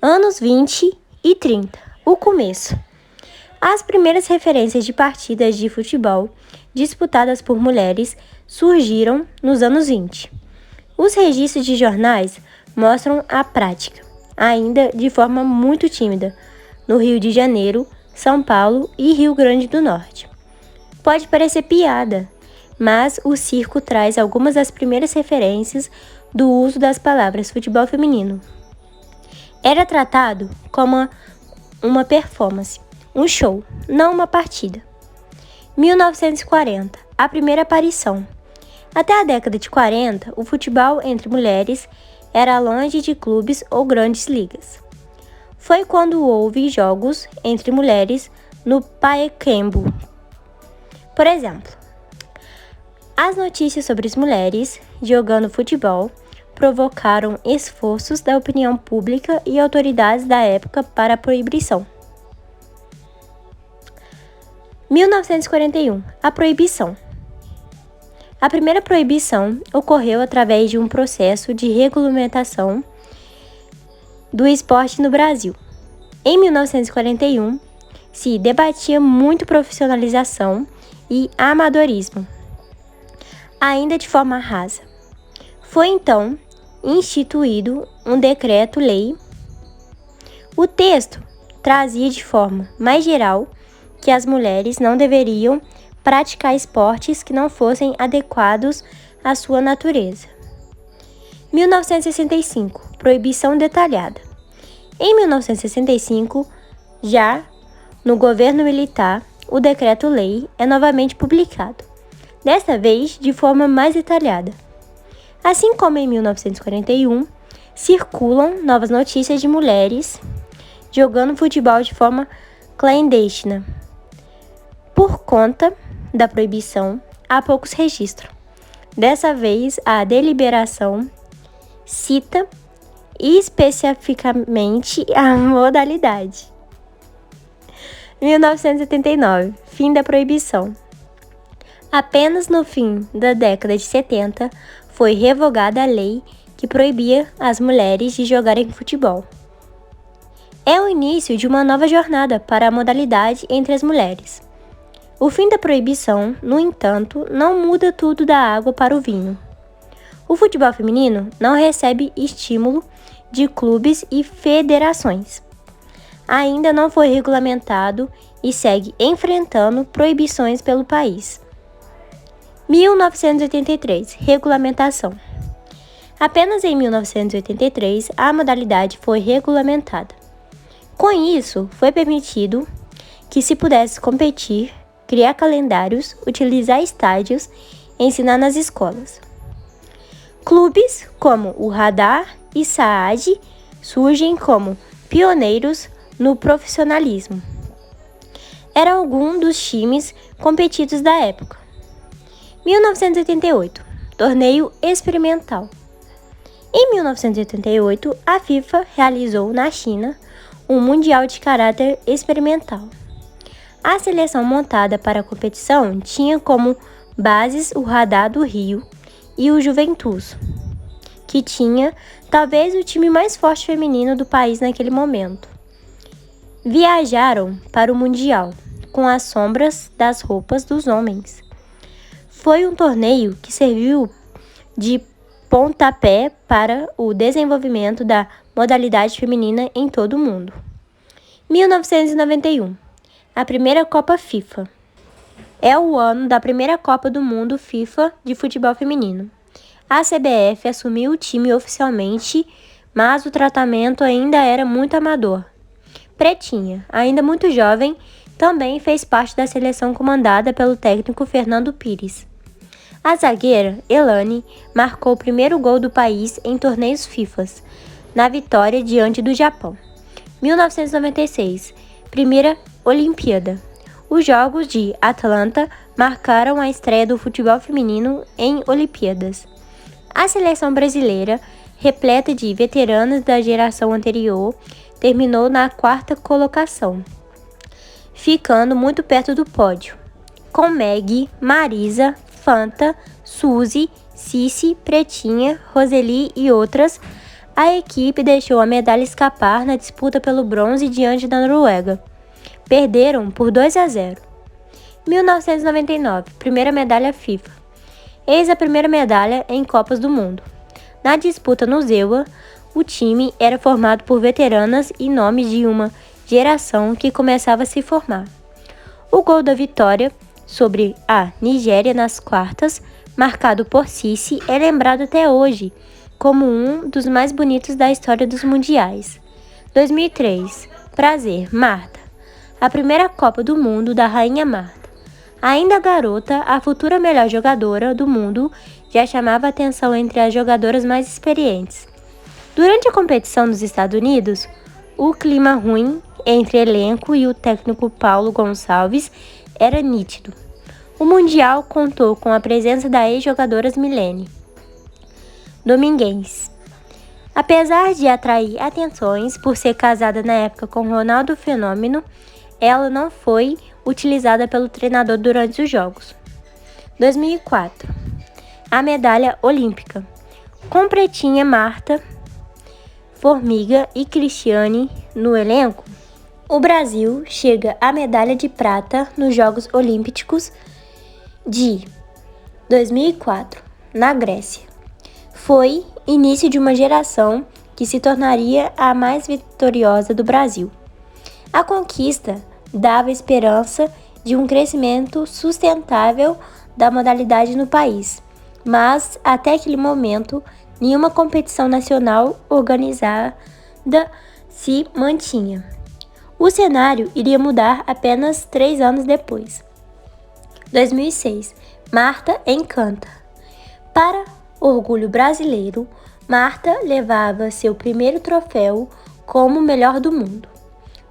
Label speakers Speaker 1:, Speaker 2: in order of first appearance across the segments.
Speaker 1: Anos 20 e 30. O começo. As primeiras referências de partidas de futebol disputadas por mulheres surgiram nos anos 20. Os registros de jornais mostram a prática, ainda de forma muito tímida, no Rio de Janeiro, São Paulo e Rio Grande do Norte. Pode parecer piada, mas o circo traz algumas das primeiras referências do uso das palavras futebol feminino. Era tratado como uma performance, um show, não uma partida. 1940, a primeira aparição. Até a década de 40, o futebol entre mulheres era longe de clubes ou grandes ligas. Foi quando houve jogos entre mulheres no Pacaembu. Por exemplo, as notícias sobre as mulheres jogando futebol provocaram esforços da opinião pública e autoridades da época para a proibição. 1941. A proibição. A primeira proibição ocorreu através de um processo de regulamentação do esporte no Brasil. Em 1941, se debatia muito profissionalização e amadorismo, ainda de forma rasa. Foi então instituído um decreto-lei. O texto trazia de forma mais geral que as mulheres não deveriam praticar esportes que não fossem adequados à sua natureza. 1965. Proibição detalhada. Em 1965, já no governo militar, o decreto-lei é novamente publicado, desta vez de forma mais detalhada. Assim como em 1941, circulam novas notícias de mulheres jogando futebol de forma clandestina. Por conta da proibição, há poucos registros. Dessa vez, a deliberação cita especificamente a modalidade. 1979. Fim da proibição. Apenas no fim da década de 70 foi revogada a lei que proibia as mulheres de jogarem futebol. É o início de uma nova jornada para a modalidade entre as mulheres. O fim da proibição, no entanto, não muda tudo da água para o vinho. O futebol feminino não recebe estímulo de clubes e federações. Ainda não foi regulamentado e segue enfrentando proibições pelo país. 1983. Regulamentação. Apenas em 1983 a modalidade foi regulamentada. Com isso, foi permitido que se pudesse competir, criar calendários, utilizar estádios, ensinar nas escolas. Clubes como o Radar e Saad surgem como pioneiros no profissionalismo. Eram alguns dos times competidos da época. 1988. Torneio experimental. Em 1988, a FIFA realizou na China um mundial de caráter experimental. A seleção montada para a competição tinha como bases o Radar do Rio e o Juventus, que tinha talvez o time mais forte feminino do país naquele momento. Viajaram para o Mundial com as sombras das roupas dos homens. Foi um torneio que serviu de pontapé para o desenvolvimento da modalidade feminina em todo o mundo. 1991. A primeira Copa FIFA. É o ano da primeira Copa do Mundo FIFA de futebol feminino. A CBF assumiu o time oficialmente, mas o tratamento ainda era muito amador. Pretinha, ainda muito jovem, também fez parte da seleção comandada pelo técnico Fernando Pires. A zagueira, Elane, marcou o primeiro gol do país em torneios FIFA, na vitória diante do Japão. 1996. Primeira Olimpíada. Os Jogos de Atlanta marcaram a estreia do futebol feminino em Olimpíadas. A seleção brasileira, repleta de veteranas da geração anterior, terminou na quarta colocação, ficando muito perto do pódio, com Meg, Marisa, Fanta, Suzy, Cici, Pretinha, Roseli e outras. A equipe deixou a medalha escapar na disputa pelo bronze diante da Noruega. Perderam por 2-0. 1999, primeira medalha FIFA. Eis a primeira medalha em Copas do Mundo. Na disputa no Zewa, o time era formado por veteranas e nomes de uma geração que começava a se formar. O gol da vitória sobre a Nigéria nas quartas, marcado por Sissi, é lembrado até hoje como um dos mais bonitos da história dos mundiais. 2003. Prazer, Marta. A primeira Copa do Mundo da Rainha Marta. Ainda garota, a futura melhor jogadora do mundo já chamava atenção entre as jogadoras mais experientes. Durante a competição nos Estados Unidos, o clima ruim entre elenco e o técnico Paulo Gonçalves era nítido. O Mundial contou com a presença da ex-jogadora Milene Domingues. Apesar de atrair atenções por ser casada na época com Ronaldo Fenômeno, ela não foi utilizada pelo treinador durante os Jogos. 2004. A medalha olímpica. Com Pretinha, Marta, Formiga e Cristiane no elenco, o Brasil chega à medalha de prata nos Jogos Olímpicos de 2004, na Grécia. Foi início de uma geração que se tornaria a mais vitoriosa do Brasil. A conquista dava esperança de um crescimento sustentável da modalidade no país, mas até aquele momento nenhuma competição nacional organizada se mantinha. O cenário iria mudar apenas 3 anos depois. 2006. Marta encanta. Para orgulho brasileiro, Marta levava seu primeiro troféu como melhor do mundo.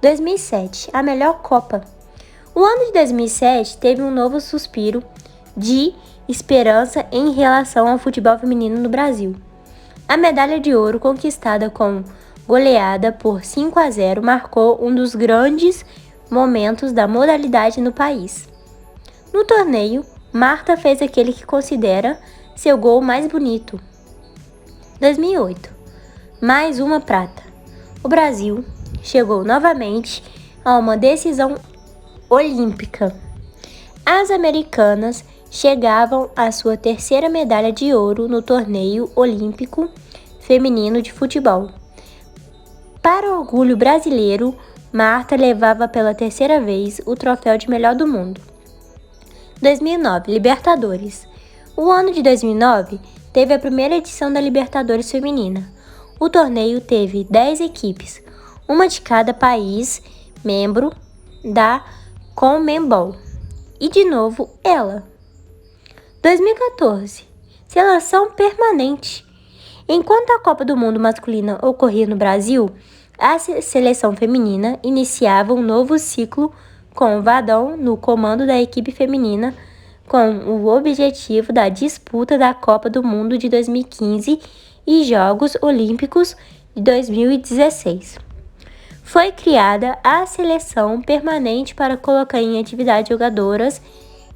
Speaker 1: 2007. A melhor Copa. O ano de 2007 teve um novo suspiro de esperança em relação ao futebol feminino no Brasil. A medalha de ouro conquistada com goleada por 5-0 marcou um dos grandes momentos da modalidade no país. No torneio, Marta fez aquele que considera seu gol mais bonito. 2008. Mais uma prata. O Brasil chegou novamente a uma decisão olímpica. As americanas chegavam à sua terceira medalha de ouro no torneio olímpico feminino de futebol. Para o orgulho brasileiro, Marta levava pela terceira vez o troféu de melhor do mundo. 2009. Libertadores. O ano de 2009 teve a primeira edição da Libertadores feminina. O torneio teve 10 equipes, uma de cada país membro da Conmebol. E de novo ela. 2014. Seleção permanente. Enquanto a Copa do Mundo masculina ocorria no Brasil, a seleção feminina iniciava um novo ciclo com Vadão no comando da equipe feminina, com o objetivo da disputa da Copa do Mundo de 2015 e Jogos Olímpicos de 2016. Foi criada a seleção permanente para colocar em atividade jogadoras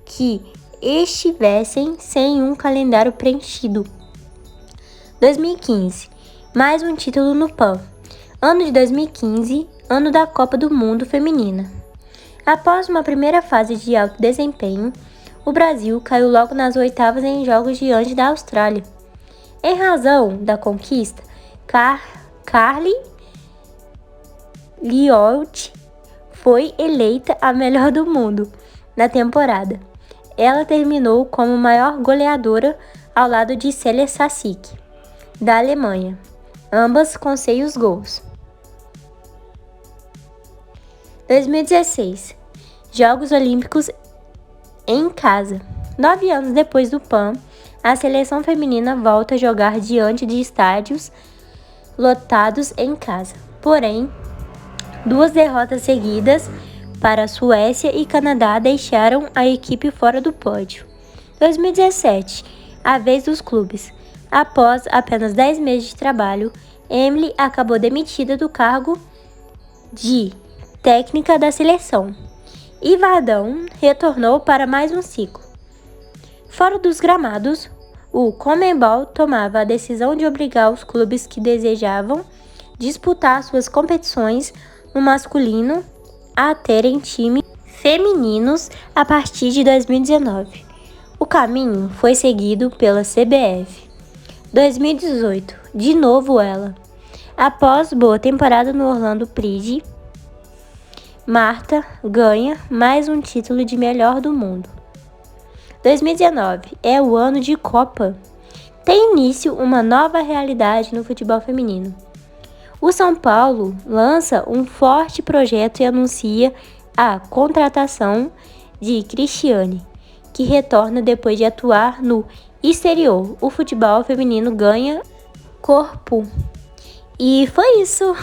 Speaker 1: que estivessem sem um calendário preenchido. 2015. Mais um título no PAN. Ano de 2015, ano da Copa do Mundo Feminina. Após uma primeira fase de alto desempenho, o Brasil caiu logo nas oitavas em jogos diante da Austrália. Em razão da conquista, Carly Lloyd foi eleita a melhor do mundo na temporada. Ela terminou como maior goleadora ao lado de Célia Sassic, da Alemanha, ambas com 6 gols. 2016. Jogos Olímpicos em casa. 9 anos depois do PAN, a seleção feminina volta a jogar diante de estádios lotados em casa. Porém, 2 derrotas seguidas para a Suécia e Canadá deixaram a equipe fora do pódio. 2017. A vez dos clubes. Após apenas 10 meses de trabalho, Emily acabou demitida do cargo de técnica da seleção. E Vadão retornou para mais um ciclo. Fora dos gramados, o Conmebol tomava a decisão de obrigar os clubes que desejavam disputar suas competições no masculino a terem times femininos a partir de 2019. O caminho foi seguido pela CBF. 2018, de novo ela. Após boa temporada no Orlando Pride, Marta ganha mais um título de melhor do mundo. 2019 é o ano de Copa. Tem início uma nova realidade no futebol feminino. O São Paulo lança um forte projeto e anuncia a contratação de Cristiane, que retorna depois de atuar no exterior. O futebol feminino ganha corpo. E foi isso.